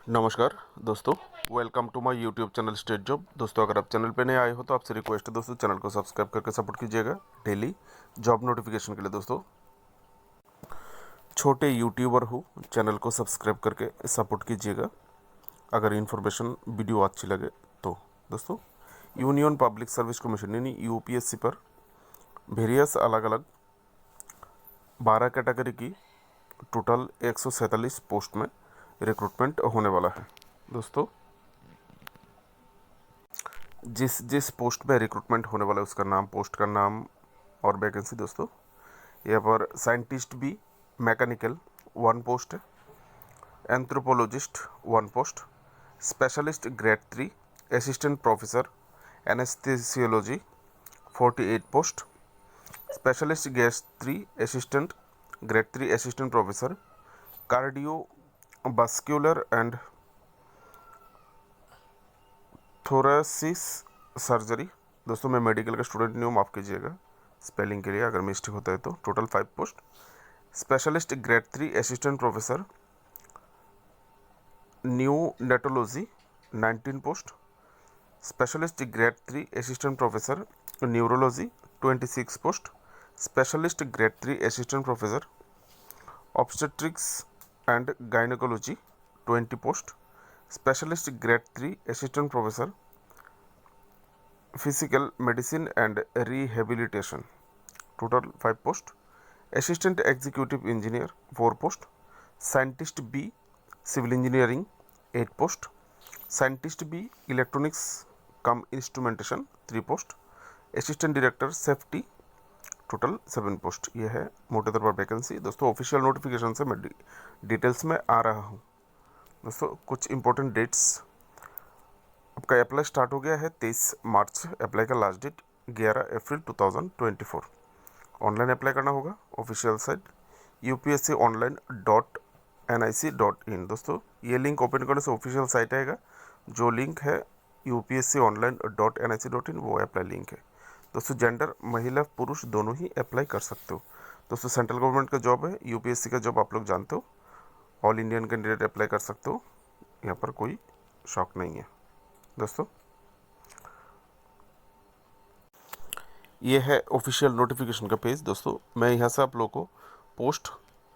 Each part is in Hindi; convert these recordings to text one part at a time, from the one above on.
नमस्कार दोस्तों, welcome to my YouTube channel state job. दोस्तों, अगर आप चैनल पे नए आए हो तो आपसे रिक्वेस्ट है दोस्तों, चैनल को सब्सक्राइब करके सपोर्ट कीजिएगा डेली जॉब नोटिफिकेशन के लिए। दोस्तों, छोटे यूट्यूबर हो, चैनल को सब्सक्राइब करके सपोर्ट कीजिएगा अगर इन्फॉर्मेशन वीडियो अच्छी लगे तो। दोस्तों, यूनियन पब्लिक सर्विस कमीशन यानी यूपीएससी पर वेरियस अलग अलग 12 कैटेगरी की टोटल 147 पोस्ट में रिक्रूटमेंट होने वाला है। दोस्तों, जिस जिस पोस्ट में रिक्रूटमेंट होने वाला है उसका नाम, पोस्ट का नाम और वैकेंसी। दोस्तों, यहाँ पर साइंटिस्ट बी मैकेनिकल 1 पोस्ट है, anthropologist 1 post, specialist grade 3 assistant professor anaesthesiology 48 post, specialist grade 3 assistant grade 3 assistant professor cardio vascular and thoracic surgery. दोस्तों, मैं मेडिकल का स्टूडेंट नहीं हूँ, माफ़ कीजिएगा स्पेलिंग के लिए अगर मिस्टेक होता है तो। Total 5 post, specialist grade 3 assistant professor neonatology 19 post, specialist grade 3 assistant professor neurology 26 post, specialist grade 3 assistant professor obstetrics and gynaecology 20 post, specialist grade 3 assistant professor physical medicine and rehabilitation total 5 post, assistant executive engineer 4 post, scientist B civil engineering 8 post, scientist B electronics cum instrumentation 3 post, assistant director safety total 7 post. ये है मोटे तौर पर वैकेंसी। दोस्तों, ऑफिशियल नोटिफिकेशन से मैं डिटेल्स में आ रहा हूँ। दोस्तों, कुछ इंपॉर्टेंट डेट्स। आपका अप्लाई स्टार्ट हो गया है 23 मार्च से। अप्लाई का लास्ट डेट 11 अप्रैल 2024। ऑनलाइन अप्लाई करना होगा। Official site upsconline.nic.in। दोस्तों, ये लिंक ओपन करने से ऑफिशियल साइट आएगा। जो लिंक है upsconline.nic.in वो अप्लाई लिंक है। दोस्तों, जेंडर महिला पुरुष दोनों ही अप्लाई कर सकते हो। दोस्तों, सेंट्रल गवर्नमेंट का जॉब है, यूपीएससी का जॉब आप लोग जानते हो। ऑल इंडियन कैंडिडेट अप्लाई कर सकते हो, यहाँ पर कोई शौक नहीं है। दोस्तों, ये है ऑफिशियल नोटिफिकेशन का पेज। दोस्तों, मैं यहाँ से आप लोगों को post,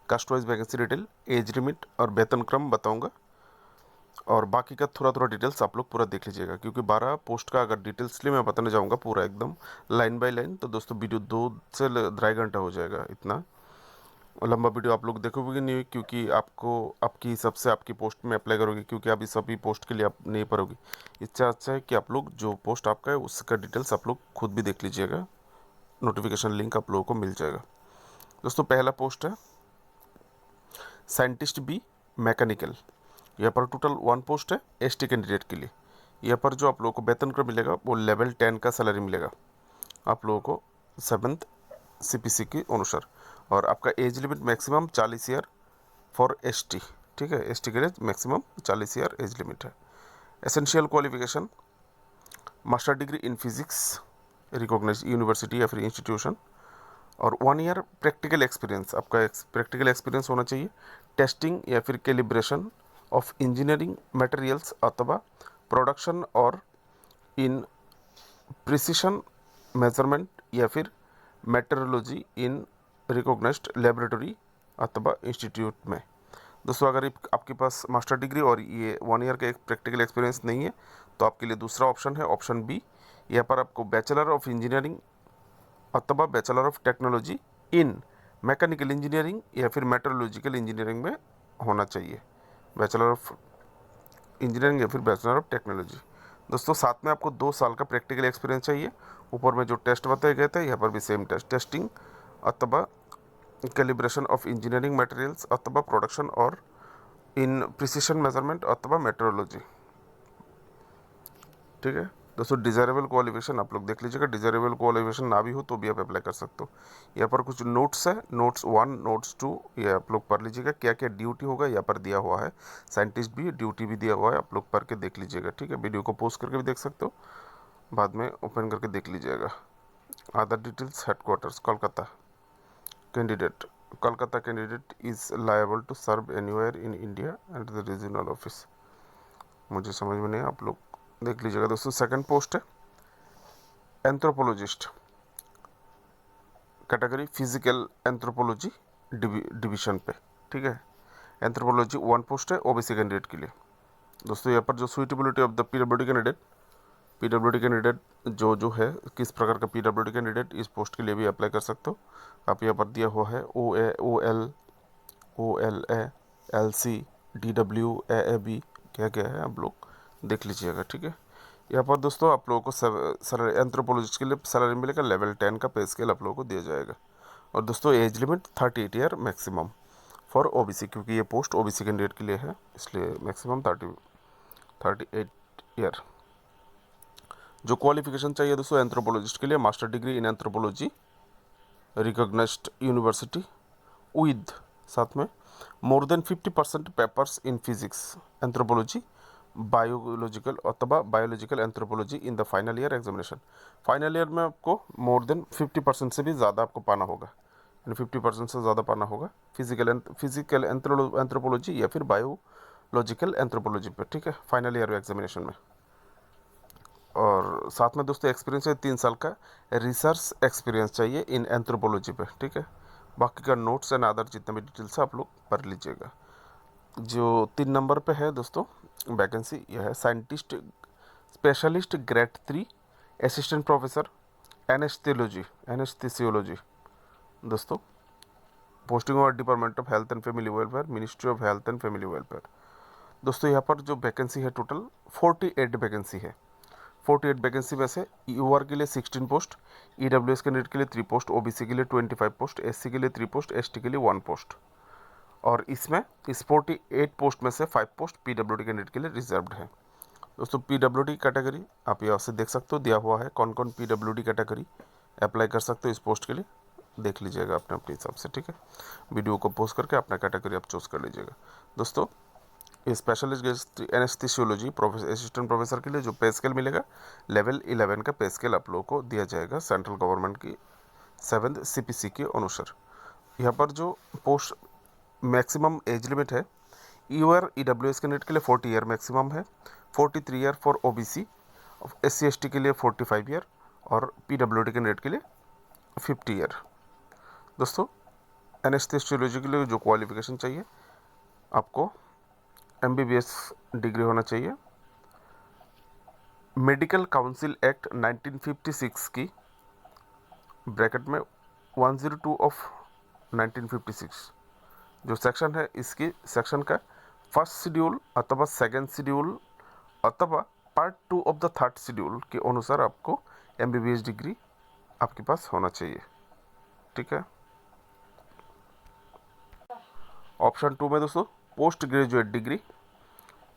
caste wise vacancy detail, age limit और वेतन क्रम बताऊंगा, और बाकी का थोड़ा थोड़ा डिटेल्स आप लोग पूरा देख लीजिएगा, क्योंकि 12 पोस्ट का अगर डिटेल्स लिए मैं बताने जाऊंगा पूरा एकदम लाइन बाय लाइन तो दोस्तों वीडियो 2 से 2.5 घंटा हो जाएगा। इतना लंबा वीडियो आप लोग देखोगे नहीं, क्योंकि आपको आपकी हिसाब से आपकी पोस्ट में अप्लाई करोगे, क्योंकि अभी सभी पोस्ट के लिए आप नहीं पढ़ोगे। इससे अच्छा है कि आप लोग जो पोस्ट आपका है उसका डिटेल्स आप लोग खुद भी देख लीजिएगा, नोटिफिकेशन लिंक आप लोगों को मिल जाएगा। दोस्तों, पहला पोस्ट है साइंटिस्ट बी मैकेनिकल। यहाँ पर टोटल 1 पोस्ट है एसटी कैंडिडेट के लिए। यहाँ पर जो आप लोगों को वेतन क्रम मिलेगा वो लेवल 10 का सैलरी मिलेगा आप लोगों को 7th सीपीसी के अनुसार, और आपका age limit maximum 40 year for ST. ठीक है, एसटी के लिए मैक्सिमम 40 ईयर एज लिमिट है। Essential qualification master degree in physics recognise university या फिर इंस्टीट्यूशन, और 1 ईयर प्रैक्टिकल एक्सपीरियंस, आपका प्रैक्टिकल एक्सपीरियंस होना चाहिए टेस्टिंग या फिर कैलिब्रेशन ऑफ इंजीनियरिंग मटेरियल्स अथवा प्रोडक्शन और इन प्रिसिशन मेजरमेंट या फिर मेट्रोलॉजी इन रिकॉग्नाइज्ड लेबोरेटरी अथवा इंस्टीट्यूट में। दोस्तों, अगर आपके पास मास्टर डिग्री और ये 1 ईयर का एक प्रैक्टिकल एक्सपीरियंस नहीं है तो आपके लिए दूसरा ऑप्शन है, ऑप्शन बी। यहाँ पर आपको बैचलर ऑफ इंजीनियरिंग अथवा bachelor of technology in mechanical engineering या फिर मेट्रोलॉजिकल इंजीनियरिंग में होना चाहिए, बैचलर ऑफ इंजीनियरिंग या फिर बैचलर ऑफ टेक्नोलॉजी। दोस्तों, साथ में आपको 2 साल का प्रैक्टिकल एक्सपीरियंस चाहिए। ऊपर में जो टेस्ट बताए गए थे यहाँ पर भी सेम टेस्ट, टेस्टिंग अथवा कैलिब्रेशन ऑफ इंजीनियरिंग मटेरियल्स अथवा प्रोडक्शन और इन प्रिसिशन मेजरमेंट अथवा मेट्रोलॉजी। ठीक है दोस्तों, डिज़ायरेबल क्वालिफिकेशन आप लोग देख लीजिएगा। डिज़ायरेबल क्वालिफिकेशन ना भी हो तो भी आप अप्लाई कर सकते हो। यहाँ पर कुछ नोट्स है, नोट्स 1 नोट्स 2 ये आप लोग पढ़ लीजिएगा, क्या क्या ड्यूटी होगा यहाँ पर दिया हुआ है। साइंटिस्ट भी ड्यूटी भी दिया हुआ है, आप लोग पढ़ के देख लीजिएगा। ठीक है, वीडियो को पोस्ट करके भी देख सकते हो, बाद में ओपन करके देख लीजिएगा। Other details, headquarters Kolkata, candidate Kolkata candidate is liable to serve anywhere in India and the regional office. मुझे समझ में नहीं, आप लोग देख लीजिएगा दोस्तों। सेकंड पोस्ट है anthropologist, category physical anthropology division पे, ठीक है। एंथ्रोपोलॉजी 1 पोस्ट है ओबीसी कैंडिडेट के लिए। दोस्तों यहाँ पर जो suitability of the PWD candidate जो है, किस प्रकार का पीडब्ल्यूडी कैंडिडेट इस पोस्ट के लिए भी अप्लाई कर सकते हो। आप यहाँ पर दिया हुआ है OLA, DW, AAB, क्या क्या है आप लोग देख लीजिएगा, ठीक है। यहाँ पर दोस्तों आप लोगों को सैलरी एंथ्रोपोलॉजिस्ट के लिए सैलरी मिलेगा, लेवल 10 का पे स्केल आप लोगों को दिया जाएगा। और दोस्तों age limit 38 year maximum for OBC, क्योंकि ये पोस्ट ओबीसी कैंडिडेट के लिए है, इसलिए मैक्सिमम 38 ईयर। जो क्वालिफिकेशन चाहिए दोस्तों एंथ्रोपोलॉजिस्ट के लिए, master degree in anthropology recognized university with साथ में more than 50% papers in physics anthropology biological अथवा biological anthropology in the final year examination. Final year में आपको मोर देन 50% से भी ज़्यादा आपको पाना होगा, 50% से ज़्यादा पाना होगा फिजिकल एंथ्रोपोलॉजी या फिर बायोलॉजिकल एंथ्रोपोलॉजी पे, ठीक है, फाइनल ईयर एग्जामिनेशन में। और साथ में दोस्तों एक्सपीरियंस है 3 साल का रिसर्च एक्सपीरियंस चाहिए इन एंथ्रोपोलॉजी पे, ठीक है। बाकी का नोट्स एंड अदर जितने भी डिटेल्स है आप लोग पढ़ लीजिएगा। जो 3 नंबर पे है दोस्तों वैकेंसी, यह है scientist specialist grade 3 assistant professor anaesthesiology दोस्तों। पोस्टिंग और department of health and family welfare, ministry of health and family welfare. दोस्तों यहाँ पर जो वैकेंसी है टोटल 48 वैकेंसी है। 48 वैकेंसी में से यूआर के लिए 16 पोस्ट, ईडब्ल्यूएस कैंडिडेट के लिए 3 पोस्ट, ओबीसी के लिए 25 पोस्ट, एससी के लिए 3 पोस्ट, एसटी के लिए 1 पोस्ट। और इसमें इस 48 पोस्ट में से 5 पोस्ट पीडब्ल्यूडी कैंडिडेट के लिए रिजर्व्ड है। दोस्तों पीडब्ल्यूडी कैटेगरी आप यहाँ से देख सकते हो, दिया हुआ है कौन कौन पीडब्ल्यूडी कैटेगरी अप्लाई कर सकते हो इस पोस्ट के लिए, देख लीजिएगा अपने अपने हिसाब से, ठीक है। वीडियो को पोस्ट करके अपना कैटेगरी आप चूज़ कर लीजिएगा। दोस्तों स्पेशलिस्ट एनेस्थीसियोलॉजी असिस्टेंट प्रोफेसर के लिए जो पे स्केल मिलेगा, लेवल 11 का पे स्केल आप लोगों को दिया जाएगा सेंट्रल गवर्नमेंट की 7th CPC के अनुसार। यहाँ पर जो पोस्ट मैक्सिमम एज लिमिट है, ईआर ईडब्ल्यूएस कैंडिडेट के लिए 40 ईयर मैक्सिमम है, 43 year for OBC, SC ST के लिए 45 ईयर और पीडब्ल्यूडी कैंडिडेट के लिए 50 ईयर। दोस्तों एनेस्थीसियोलॉजी के लिए जो क्वालिफिकेशन चाहिए, आपको MBBS डिग्री होना चाहिए, मेडिकल काउंसिल एक्ट 1956 की ब्रैकेट में 102 ऑफ 1956 जो सेक्शन है, इसकी सेक्शन का फर्स्ट शेड्यूल अथवा सेकंड शेड्यूल अथवा part 2 of the third schedule के अनुसार आपको MBBS डिग्री आपके पास होना चाहिए, ठीक है। ऑप्शन 2 में दोस्तों post graduate degree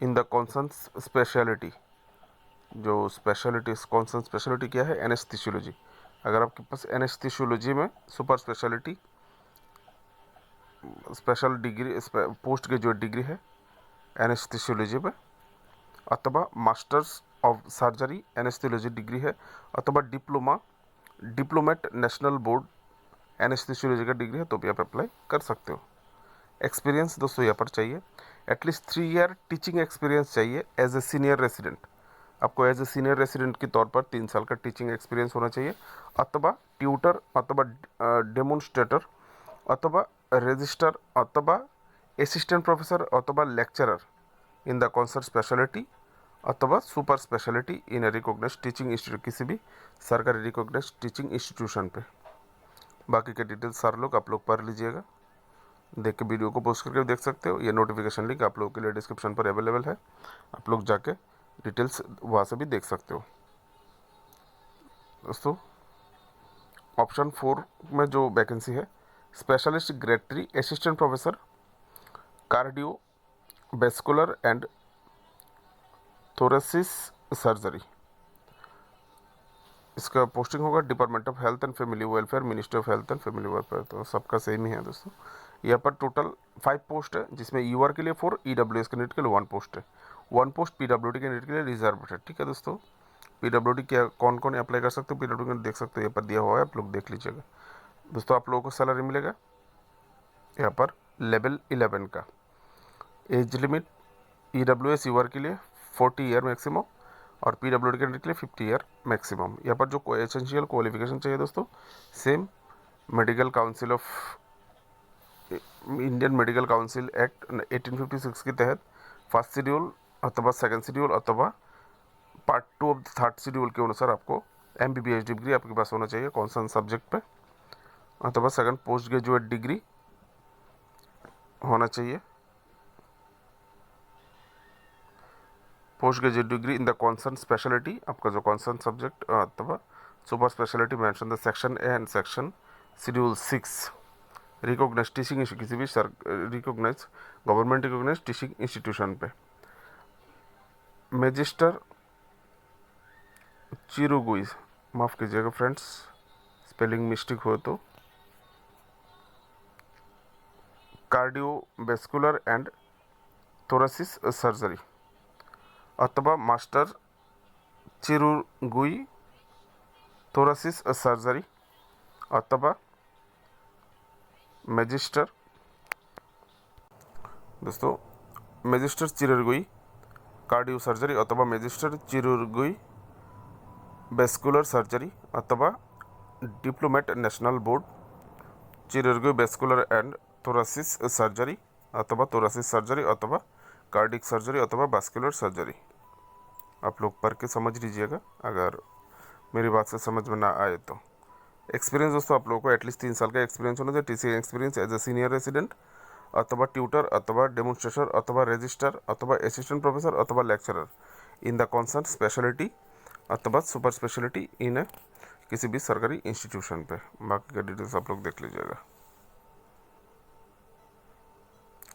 in the concern speciality, जो स्पेशलिटी कॉन्सर्न स्पेशलिटी क्या है, एनेस्थीसियोलॉजी। अगर आपके पास एनेस्थीसियोलॉजी में super speciality special degree post graduate degree है एनेस्थीसियोलॉजी में, अथवा masters of surgery anaesthesiology degree है, अथवा डिप्लोमेट नेशनल बोर्ड एनेस्थीसियोलॉजी का डिग्री है, तो भी आप अप्लाई कर सकते हो। एक्सपीरियंस दोस्तों यहाँ पर चाहिए, एटलीस्ट 3 ईयर टीचिंग एक्सपीरियंस चाहिए एज ए सीनियर रेसिडेंट। आपको एज ए सीनियर रेसिडेंट के तौर पर 3 साल का टीचिंग एक्सपीरियंस होना चाहिए, अथवा ट्यूटर अथवा डेमोन्स्ट्रेटर अथवा रजिस्टर अथवा असिस्टेंट प्रोफेसर अथवा lecturer in the concern speciality अथवा super speciality in recognized teaching institute, किसी भी सरकारी रिकॉग्नाइज्ड टीचिंग इंस्टीट्यूशन पे। बाकी के डिटेल्स सारे लोग आप लोग पढ़ लीजिएगा, देख के वीडियो को पोस्ट करके देख सकते हो। ये नोटिफिकेशन लिंक आप लोगों के लिए डिस्क्रिप्शन पर अवेलेबल है, आप लोग जाके डिटेल्स वहाँ से भी देख सकते हो। दोस्तों ऑप्शन 4 में जो वैकेंसी है, specialist grade 3 assistant professor cardio vascular and thoracic surgery, इसका पोस्टिंग होगा department of health and family welfare, ministry of health and family welfare. तो सबका सेम ही है दोस्तों। यहाँ पर टोटल 5 पोस्ट है, जिसमें यूआर के लिए 4, ईडब्ल्यूएस कैंडिडेट के लिए 1 पोस्ट है, 1 पोस्ट पीडब्ल्यूडी कैंडिडेट के लिए रिजर्व है, ठीक है दोस्तों। पीडब्ल्यूडी क्या कौन कौन अप्लाई कर सकते हो, पीडब्ल्यूडी देख सकते हो, यहाँ पर दिया हुआ है, आप लोग देख लीजिएगा। दोस्तों आप लोगों को सैलरी मिलेगा यहाँ पर लेवल 11 का। एज लिमिट ईडब्ल्यूएस यूआर के लिए 40 ईयर मैक्सिमम, और पीडब्ल्यूडी कैंडिडेट के लिए 50 ईयर मैक्सिमम। यहाँ पर जो एसेंशियल क्वालिफिकेशन चाहिए दोस्तों, same medical council of Indian medical council act 1856 के तहत फर्स्ट शेड्यूल अथवा सेकंड शेड्यूल अथवा part 2 of the third schedule के अनुसार आपको MBBS डिग्री आपके पास होना चाहिए कौन सा सब्जेक्ट पे, अथवा सेकंड पोस्ट ग्रेजुएट डिग्री होना चाहिए, post graduate degree in the concern speciality, आपका जो कॉन्सर्न सब्जेक्ट अथवा super speciality mention the section A and section schedule 6 recognise teaching, किसी भी recognise government recognise teaching institution पे। मैजिस्टर चिरुगुई, माफ़ कीजिएगा फ्रेंड्स स्पेलिंग मिस्टेक हो तो, कार्डियोवेस्कुलर एंड थोरेसिस सर्जरी, अथवा मास्टर चिरुगुई थोरेसिस सर्जरी, अथवा मैजिस्टर दोस्तों मैजिस्टर चिरुगुई कार्डियो सर्जरी अथवा मैजिस्टर चिरुगुई वेस्कुलर सर्जरी, अथवा diplomate national board चिरुगुई vascular and thoracic surgery, अथवा थोरेसिस सर्जरी, अथवा कार्डिक सर्जरी, अथवा वास्कुलर सर्जरी। आप लोग पढ़ के समझ लीजिएगा अगर मेरी बात से समझ में ना आए तो। एक्सपीरियंस दोस्तों आप लोगों को एटलीस्ट 3 साल का एक्सपीरियंस होना चाहिए, teaching experience as a senior resident अथवा ट्यूटर अथवा डेमोन्स्ट्रेटर अथवा रजिस्टर अथवा असिस्टेंट प्रोफेसर अथवा lecturer in the concern speciality अथवा सुपर स्पेशलिटी इन किसी भी सरकारी इंस्टीट्यूशन पे। बाकी का डिटेल्स आप लोग देख लीजिएगा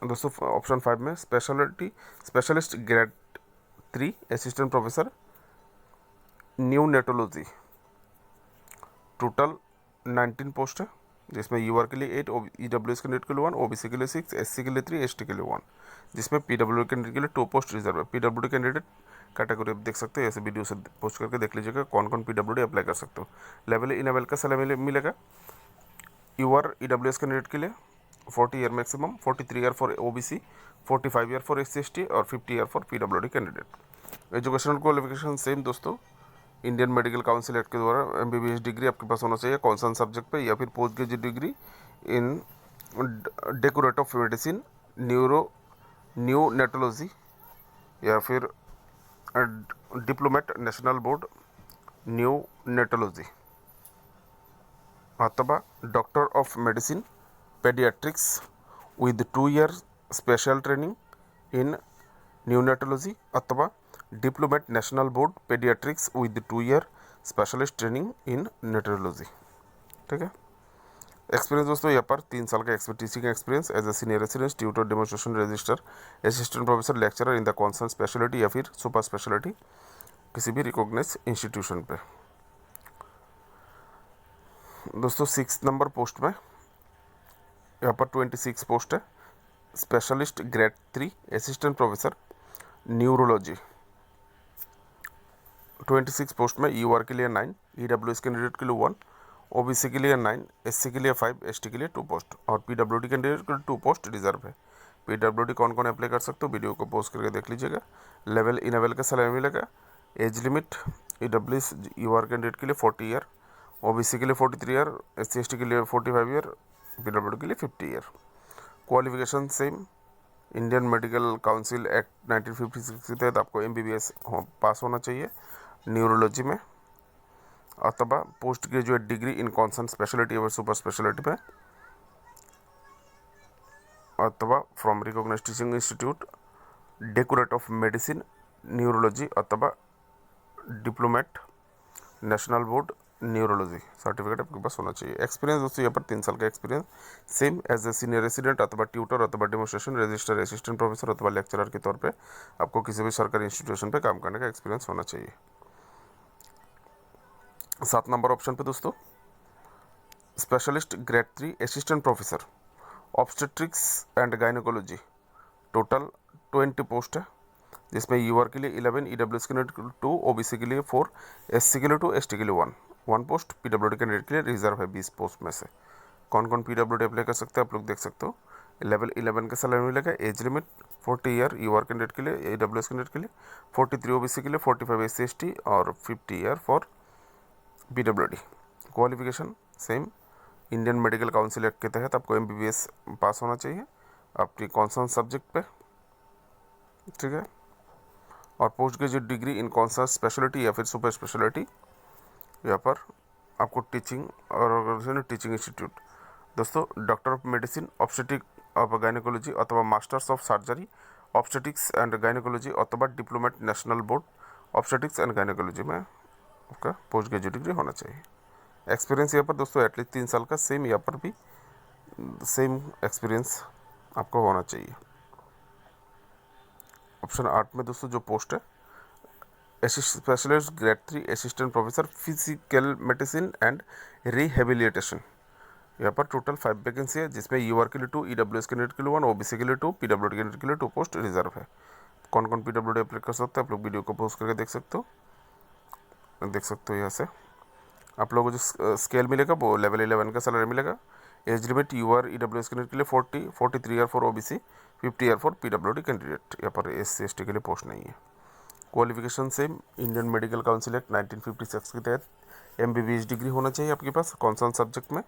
दोस्तों। ऑप्शन 5 में specialist grade 3 assistant professor neonatology, total 19 post है, जिसमें यूआर के लिए 8, ईडब्ल्यूएस कैंडिडेट के लिए 1, ओबीसी के लिए 6, एससी के लिए 3, एसटी के लिए 1, जिसमें पीडब्ल्यूडी कैंडिडेट के लिए 2 पोस्ट रिजर्व है। पीडब्ल्यूडी कैंडिडेट कैटेगरी आप देख सकते हो, ऐसे वीडियो से पोस्ट करके देख लीजिएगा कौन कौन पीडब्ल्यूडी अप्लाई कर सकते हो। लेवल इनेबल का सैलरी मिलेगा यूआर ईडब्ल्यूएस कैंडिडेट के लिए 40 year maximum, 43 year for OBC, 45 year for SC ST और 50 year for PWD candidate. Educational qualification same दोस्तों, इंडियन मेडिकल काउंसिल एक्ट के द्वारा MBBS डिग्री आपके पास होना चाहिए कौन सा सब्जेक्ट पे, या फिर post graduate degree in doctorate of medicine neonatology, या फिर डिप्लोमेट नेशनल बोर्ड न्यूनेटोलॉजी, अथवा doctor of medicine paediatrics with 2 year special training in neonatology, अथवा diplomate national board paediatrics with 2 year specialist training in neonatology. ठीक है। एक्सपीरियंस दोस्तों यहाँ पर 3 साल का teaching experience as a senior resident, tutor, demonstration register, assistant professor, lecturer in the concern speciality या फिर सुपर स्पेशलिटी किसी भी रिकॉग्नाइज इंस्टीट्यूशन पे। दोस्तों 6 नंबर पोस्ट में यहाँ पर 26 पोस्ट है, specialist grade 3 assistant professor neurology. 26 post में यूआर के लिए 9, ईडब्ल्यूएस कैंडिडेट के लिए 1, ओबीसी के लिए 9, एससी के लिए 5, एसटी के लिए 2 पोस्ट और पीडब्ल्यूडी कैंडिडेट के लिए 2 पोस्ट रिजर्व है। पीडब्ल्यूडी कौन कौन अप्लाई कर सकते हो वीडियो को पोस्ट करके देख लीजिएगा। लेवल इनेबल का सैलरी मिलेगा। Age limit EWS UR candidate के लिए 40 ईयर, ओबीसी के लिए 43 ईयर, एससी एसटी के लिए 45 ईयर, पीडब्ल्यूडी के लिए 50 year. Qualification same, Indian medical council act 1956 के तहत आपको MBBS पास होना चाहिए न्यूरोलॉजी में, अथवा post graduate degree in concern speciality और सुपर स्पेशलिटी में, अथवा from recognised teaching institute doctorate of medicine neurology, अथवा diplomate national board neurology certificate आपके पास होना चाहिए। एक्सपीरियंस दोस्तों यहाँ पर 3 साल का experience same as a senior resident अथवा ट्यूटर अथवा डेमोन्स्ट्रेशन रजिस्टर असिस्टेंट प्रोफेसर अथवा लेक्चरर के तौर पे आपको किसी भी सरकारी इंस्टीट्यूशन पे काम करने का एक्सपीरियंस होना चाहिए। 7 नंबर ऑप्शन पे दोस्तों specialist grade 3 assistant professor obstetrics and gynaecology, total 20 post है, जिसमें यूआर के लिए 11, ईडब्ल्यूएस कैंडिडेट के लिए 2, ओबीसी के लिए 4, एससी के लिए 2, एसटी के लिए 1 पोस्ट, पीडब्ल्यूडी कैंडिडेट के लिए रिजर्व है 20 पोस्ट में से। कौन कौन पीडब्ल्यूडी अप्लाई कर सकते हैं आप लोग देख सकते हो। लेवल 11 का सैलरी मिलेगा। Age limit 40 year UR candidate के लिए, AWS कैंडिडेट के लिए, 43 ओबीसी के लिए, 45 SC/ST और 50 year for PWD। Qualification same, Indian medical council act के तहत आपको MBBS पास होना चाहिए अपनी कॉन्सर्न सब्जेक्ट पे, ठीक है। और post graduate degree in concern speciality या फिर सुपर स्पेशलिटी। यहाँ पर आपको टीचिंग और टीचिंग इंस्टीट्यूट दोस्तों doctor of medicine obstetric of gynaecology अथवा masters of surgery obstetrics and gynaecology अथवा diplomate national board obstetrics and gynaecology में आपका पोस्ट ग्रेजुएट डिग्री होना चाहिए। एक्सपीरियंस यहाँ पर दोस्तों एटलीस्ट 3 साल का, सेम यहाँ पर भी सेम एक्सपीरियंस आपको होना चाहिए। ऑप्शन 8 में दोस्तों जो पोस्ट है specialist grade 3 assistant professor physical medicine and rehabilitation. यहाँ पर टोटल 5 वैकेंसी है, जिसमें यूआर के लिए 2, EWS कैंडिडेट के लिए 1, ओबीसी के लिए 2, PWD कैंडिडेट के लिए 2 पोस्ट रिजर्व है। कौन कौन PWD अप्लाई कर सकते हैं आप लोग वीडियो को पॉज करके देख सकते हो। यहाँ से आप लोगों को जो स्केल मिलेगा वो लेवल 11 का सैलरी मिलेगा। Age limit UR EWS candidate के लिए 40, 43 year for OBC, 50 year for PWD candidate. यहाँ पर SC/ST के लिए पोस्ट नहीं है। Qualification same, Indian medical council act 1956 के तहत MBBS डिग्री होना चाहिए आपके पास कॉन्सर्न सब्जेक्ट में।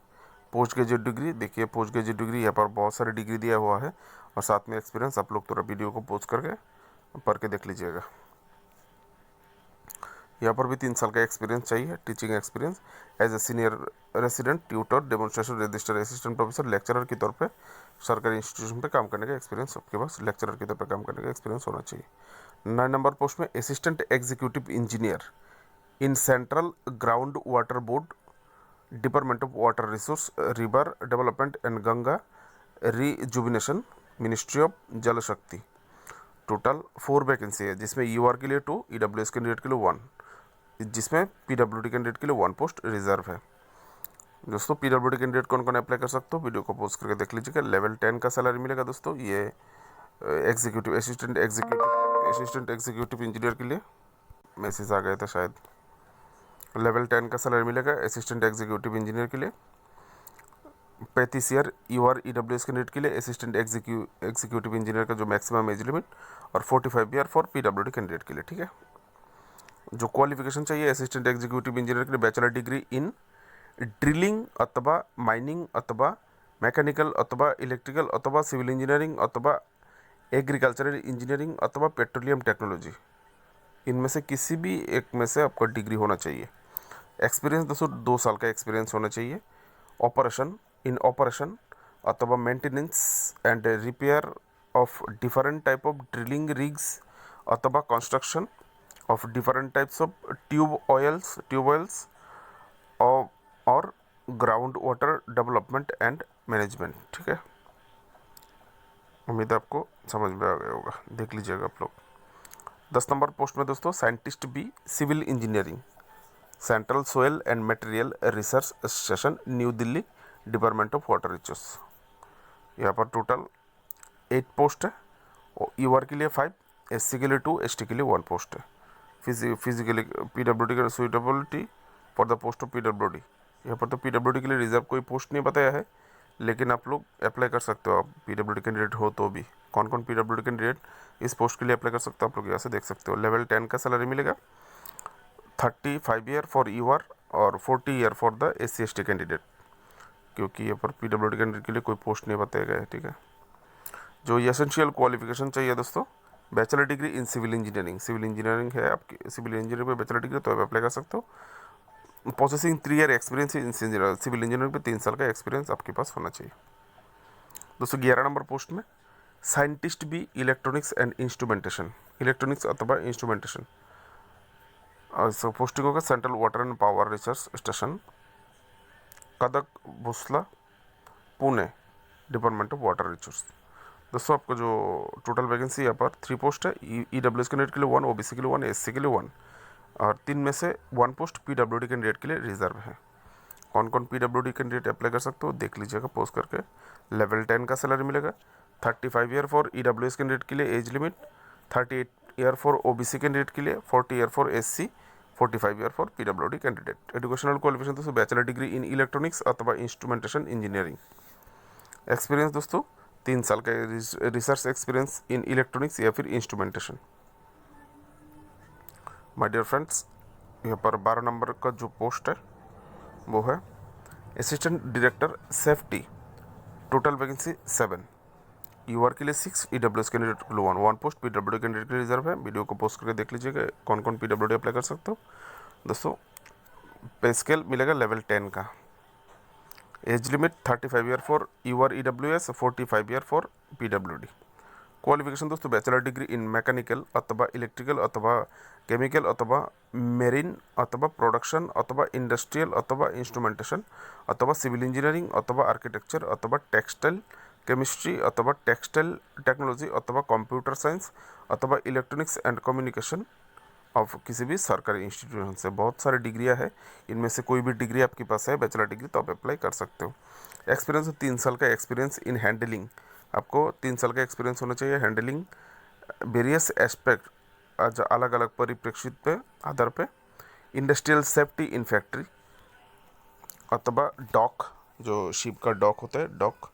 पोस्ट ग्रेजुएट डिग्री देखिए, पोस्ट ग्रेजुएट डिग्री यहाँ पर बहुत सारी डिग्री दिया हुआ है और साथ में एक्सपीरियंस। आप लोग थोड़ा वीडियो को पॉज करके पढ़ के देख लीजिएगा। यहाँ पर भी 3 साल का एक्सपीरियंस चाहिए, teaching experience as a senior resident tutor demonstration register assistant professor lecturer के तौर पे सरकारी इंस्टीट्यूशन पे काम करने का एक्सपीरियंस आपके पास लेक्चरर के तौर पे काम करने का एक्सपीरियंस होना चाहिए। 9 नंबर पोस्ट में assistant executive engineer in central ground water board department of water resource river development and Ganga rejuvenation ministry of जल शक्ति। टोटल 4 वैकेंसी है, जिसमें यूआर के लिए 2, EWS कैंडिडेट के लिए 1, जिसमें PWD कैंडिडेट के लिए 1 पोस्ट रिजर्व है। दोस्तों PWD कैंडिडेट कौन कौन अप्लाई कर सकते हो वीडियो को पोस्ट करके देख लीजिएगा। लेवल 10 का सैलरी मिलेगा दोस्तों। ये एग्जीक्यूटिव असिस्टेंट एग्जीक्यूटिव इंजीनियर के लिए मैसेज आ गया था शायद। लेवल 10 का सैलरी मिलेगा असिस्टेंट एग्जीक्यूटिव इंजीनियर के लिए। 35 ईयर यूआर EWS कैंडिडेट के लिए असिस्टेंट एग्जीक्यूटिव इंजीनियर का जो मैक्सिमम एज लिमिट, और 45 ईयर फॉर PWD कैंडिडेट के लिए, ठीक है। जो क्वालिफिकेशन चाहिए असिस्टेंट एग्जीक्यूटिव इंजीनियर के लिए बैचलर डिग्री इन ड्रिलिंग अथवा माइनिंग अथवा मैकेनिकल अथवा इलेक्ट्रिकल अथवा सिविल इंजीनियरिंग अथवा एग्रीकल्चरल इंजीनियरिंग अथवा पेट्रोलियम टेक्नोलॉजी, इनमें से किसी भी एक में से आपका डिग्री होना चाहिए। एक्सपीरियंस दोस्तों 2 साल का एक्सपीरियंस होना चाहिए। ऑपरेशन अथवा maintenance and repair of different type of drilling rigs अथवा construction of different types of tubewells और ground water development and management, ठीक है। उम्मीद है आपको समझ में आ गया होगा, देख लीजिएगा आप लोग। 10 नंबर पोस्ट में दोस्तों scientist B civil engineering central soil and material research station new Delhi department of water resource. यहाँ पर टोटल 8 पोस्ट है। यूआर के लिए 5, SC के लिए 2, ST के लिए 1 पोस्ट है। फिजिकली PWD का suitability for the post of PWD। यहाँ पर तो PWD के लिए रिजर्व कोई पोस्ट नहीं बताया है, लेकिन आप लोग अप्लाई कर सकते हो। आप PWD कैंडिडेट हो तो भी कौन कौन PWD कैंडिडेट इस पोस्ट के लिए अप्लाई कर सकते हो आप लोग यहाँ से देख सकते हो। लेवल 10 का सैलरी मिलेगा। 35 ईयर फॉर यूआर और 40 year for the SC/ST candidate, क्योंकि यहाँ पर PWD कैंडिडेट के लिए कोई पोस्ट नहीं बताया गया है, ठीक है। जो एसेंशियल क्वालिफिकेशन चाहिए दोस्तों bachelor degree in civil engineering है आपकी, सिविल इंजीनियरिंग पे बैचलर डिग्री तो आप अप्लाई कर सकते हो। Processing 3 year experience in civil engineering पे 3 साल का एक्सपीरियंस आपके पास होना चाहिए। दोस्तों 11 नंबर पोस्ट में साइंटिस्ट भी इलेक्ट्रॉनिक्स एंड इंस्ट्रूमेंटेशन, इलेक्ट्रॉनिक्स अथवा इंस्ट्रूमेंटेशन पोस्टिंग होगा central water and power research station Khadakwasla Pune department of water resource. दोस्तों आपको जो टोटल वैकेंसी यहाँ पर 3 पोस्ट है। EWS कैंडिडेट के लिए 1, OBC के लिए 1, SC के लिए 1, और 3 में से 1 पोस्ट PWD कैंडिडेट के लिए रिजर्व है। कौन कौन PWD कैंडिडेट अप्लाई कर सकते हो देख लीजिएगा पोस्ट करके। लेवल 10 का सैलरी मिलेगा। 35 ईयर फॉर EWS कैंडिडेट के लिए age limit, 38 year for OBC candidate के लिए, 40 year for SC, 45 year for PWD candidate. Educational qualification दोस्तों बैचलर डिग्री इन इलेक्ट्रॉनिक्स अथवा इंस्ट्रूमेंटेशन इंजीनियरिंग। एक्सपीरियंस दोस्तों 3 साल का रिसर्च एक्सपीरियंस इन इलेक्ट्रॉनिक्स या फिर इंस्ट्रूमेंटेशन। माय डियर फ्रेंड्स, यहाँ पर 12 नंबर का जो पोस्ट है वो है assistant director safety, total vacancy 7। UR के लिए 6, ईडब्ल्यूएस कैंडिडेट के लिए 1 पोस्ट पीडब्ल्यूडी कैंडिडेट के लिए रिजर्व है। वीडियो को पोस्ट करके देख लीजिएगा कौन कौन पीडब्ल्यूडी अप्लाई कर सकते हो। दोस्तों, पे स्केल मिलेगा लेवल 10 का। Age limit 35 year for UR EWS, 45 year for PWD. Qualification दोस्तों बैचलर डिग्री इन मैकेनिकल अथवा इलेक्ट्रिकल अथवा केमिकल अथवा मेरीन अथवा प्रोडक्शन अथवा इंडस्ट्रियल अथवा इंस्ट्रूमेंटेशन अथवा सिविल इंजीनियरिंग अथवा आर्किटेक्चर अथवा टेक्सटाइल केमिस्ट्री अथवा टेक्सटाइल टेक्नोलॉजी अथवा कंप्यूटर साइंस अथवा इलेक्ट्रॉनिक्स एंड कम्युनिकेशन ऑफ किसी भी सरकारी इंस्टीट्यूशन से। बहुत सारी डिग्रियां हैं, इनमें से कोई भी डिग्री आपके पास है बैचलर डिग्री तो आप अप्लाई कर सकते हो। एक्सपीरियंस 3 साल का एक्सपीरियंस इन हैंडलिंग, आपको 3 साल का एक्सपीरियंस होना चाहिए हैंडलिंग वेरियस एस्पेक्ट, अलग अलग परिप्रेक्षित पे आधार पे। इंडस्ट्रियल सेफ्टी इन फैक्ट्री अथवा डॉक, जो शिप का डॉक होता है, dock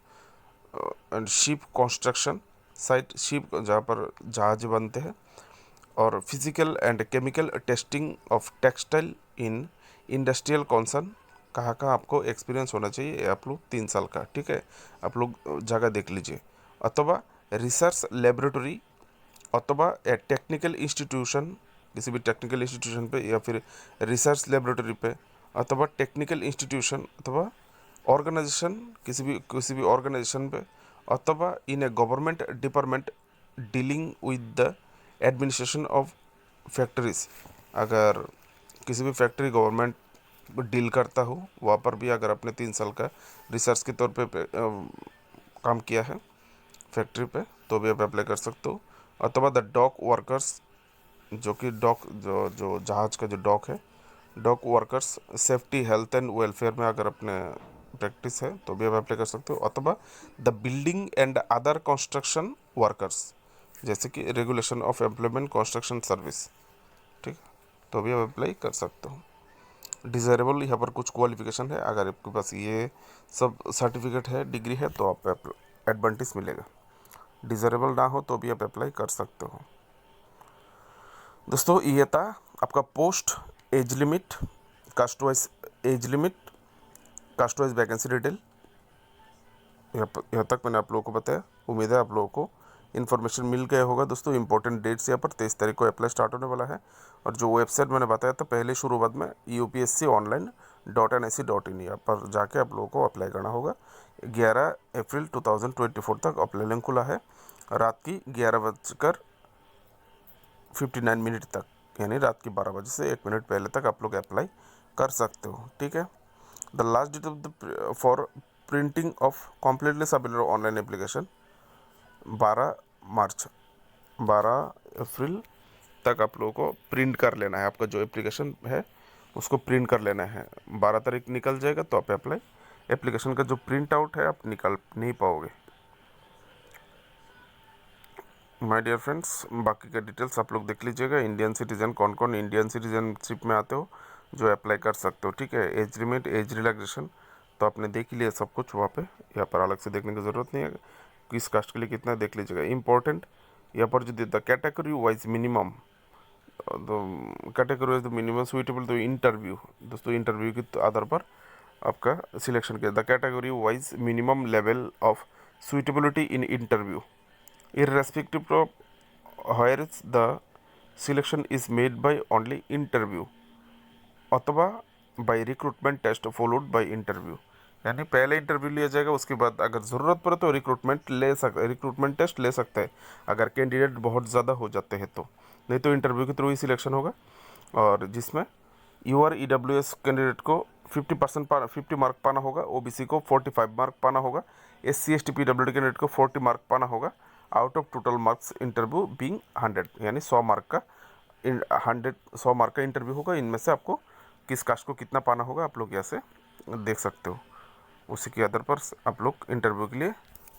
and ship construction site, ship जहाँ पर जहाज बनते हैं, और physical and chemical testing of textile in industrial concern. कहाँ कहाँ आपको एक्सपीरियंस होना चाहिए, आप लोग 3 साल का, ठीक है, आप लोग जगह देख लीजिए। अथवा रिसर्च लेबोरेटरी अथवा टेक्निकल इंस्टीट्यूशन, किसी भी टेक्निकल इंस्टीट्यूशन पे या फिर रिसर्च लेबोरेटरी पे, अथवा टेक्निकल इंस्टीट्यूशन अथवा ऑर्गेनाइजेशन, किसी भी ऑर्गेनाइजेशन पे, अथवा in a government department dealing with the administration of factories. अगर किसी भी फैक्ट्री गवर्नमेंट डील करता हो वहाँ पर भी अगर आपने 3 साल का रिसर्च के तौर पे काम किया है फैक्ट्री पे तो भी आप अप्लाई कर सकते हो। अथवा द डॉक वर्कर्स, जो कि डॉक जो जहाज का जो डॉक है, dock workers safety health and welfare में अगर अपने प्रैक्टिस है तो भी आप अप्लाई कर सकते हो। अथवा the building and other construction workers, जैसे कि regulation of employment construction service, ठीक, तो भी आप अप्लाई कर सकते हो। डिज़ायरेबल, यहाँ पर कुछ क्वालिफिकेशन है, अगर आपके पास ये सब सर्टिफिकेट है, डिग्री है, तो आप एडवांटेज मिलेगा। डिज़ायरेबल ना हो तो भी आप अप्लाई कर सकते हो। दोस्तों, ये था आपका post, age limit, caste wise age limit, caste wise vacancy detail. यहाँ तक मैंने आप लोगों को बताया। उम्मीद है आप लोगों को इन्फॉर्मेशन मिल गया होगा। दोस्तों, इंपॉर्टेंट डेट्स यहाँ पर 23 तारीख को अप्लाई स्टार्ट होने वाला है, और जो वेबसाइट मैंने बताया था पहले शुरुआत में upsconline.nic.in, यहाँ पर जाके आप लोगों को अप्लाई करना होगा। 11 अप्रैल 2024 तक अप्लाई लिंक खुला है, रात की 11:59 तक, यानी रात की 12 बजे से 1 मिनट पहले तक आप लोग अप्लाई कर सकते हो, ठीक है। The last date of the for printing of completely submitted online application 12 March, 12 अप्रैल तक आप लोगों को प्रिंट कर लेना है। आपका जो एप्लीकेशन है उसको प्रिंट कर लेना है। 12 तारीख निकल जाएगा तो आप अप्लाई, एप्लीकेशन का जो प्रिंट आउट है आप निकाल नहीं पाओगे। माय डियर फ्रेंड्स, बाकी का डिटेल्स आप लोग देख लीजिएगा। इंडियन सिटीजन, कौन कौन इंडियन सिटीजनशिप में आते हो जो अप्लाई कर सकते हो, ठीक है। एज लिमिट, एज रिलैक्सेशन तो आपने देख ही लिया सब कुछ वहाँ पे, यहाँ पर अलग से देखने की ज़रूरत नहीं है। किस कास्ट के लिए कितना देख लीजिएगा। इंपॉर्टेंट यहाँ पर जो देता कैटेगरी वाइज मिनिमम, तो कैटेगरी वाइज मिनिमम सुइटेबल तो इंटरव्यू, दोस्तों इंटरव्यू के आधार पर आपका सिलेक्शन किया। The category wise minimum level of suitability in interview irrespective of where the selection is made by only interview अथवा by recruitment test followed by interview, यानी पहले इंटरव्यू लिया जाएगा, उसके बाद अगर ज़रूरत पड़े तो रिक्रूटमेंट टेस्ट ले सकते हैं अगर कैंडिडेट बहुत ज़्यादा हो जाते हैं तो, नहीं तो इंटरव्यू के थ्रू ही सिलेक्शन होगा। और जिसमें यूआर ईडब्ल्यूएस कैंडिडेट को 50 मार्क पाना होगा, ओबीसी को 45 मार्क पाना होगा, SC ST PWD कैंडिडेट को 40 मार्क पाना होगा, out of total marks interview being 100, यानी 100 मार्क का इंटरव्यू होगा। इनमें से आपको किस कास्ट को कितना पाना होगा आप लोग यहाँ से देख सकते हो, उसी के आधार पर आप लोग इंटरव्यू के लिए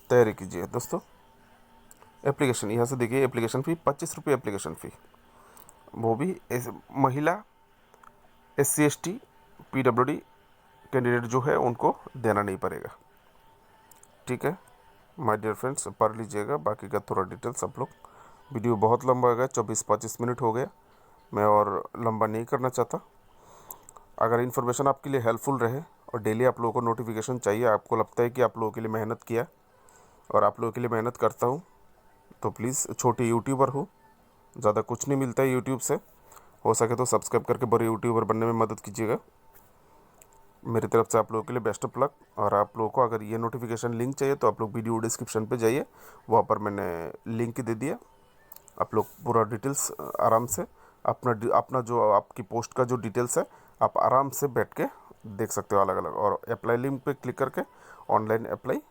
तैयारी कीजिए। दोस्तों, एप्लीकेशन यहाँ से देखिए, एप्लीकेशन फ़ी 25 रुपये एप्लीकेशन फ़ी, वो भी महिला SC ST PWD कैंडिडेट जो है उनको देना नहीं पड़ेगा, ठीक है। माय डियर फ्रेंड्स, पढ़ लीजिएगा, बाकी का थोड़ा डिटेल्स आप लोग। वीडियो बहुत लंबा हो गया, 24-25 मिनट हो गया, मैं और लंबा नहीं करना चाहता। अगर इन्फॉर्मेशन आपके लिए हेल्पफुल रहे और डेली आप लोगों को नोटिफिकेशन चाहिए, आपको लगता है कि आप लोगों के लिए मेहनत किया और आप लोगों के लिए मेहनत करता हूँ, तो प्लीज़, छोटी यूट्यूबर हूँ, ज़्यादा कुछ नहीं मिलता है यूट्यूब से, हो सके तो सब्सक्राइब करके बड़े यूट्यूबर बनने में मदद कीजिएगा। मेरी तरफ से आप लोगों के लिए बेस्ट ऑफ लक। और आप लोगों को अगर ये नोटिफिकेशन लिंक चाहिए तो आप लोग वीडियो डिस्क्रिप्शन पे जाइए, वहाँ पर मैंने लिंक दे दिया। आप लोग पूरा डिटेल्स आराम से अपना अपना जो आपकी पोस्ट का जो डिटेल्स है, आप आराम से बैठ के देख सकते हो अलग अलग, और अप्लाई लिंक पे क्लिक करके ऑनलाइन अप्लाई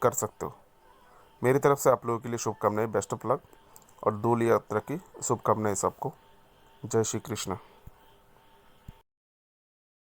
कर सकते हो। मेरी तरफ से आप लोगों के लिए शुभकामनाएं, बेस्ट ऑफ लक और दूल यात्रा की शुभकामनाएं सबको। जय श्री कृष्ण।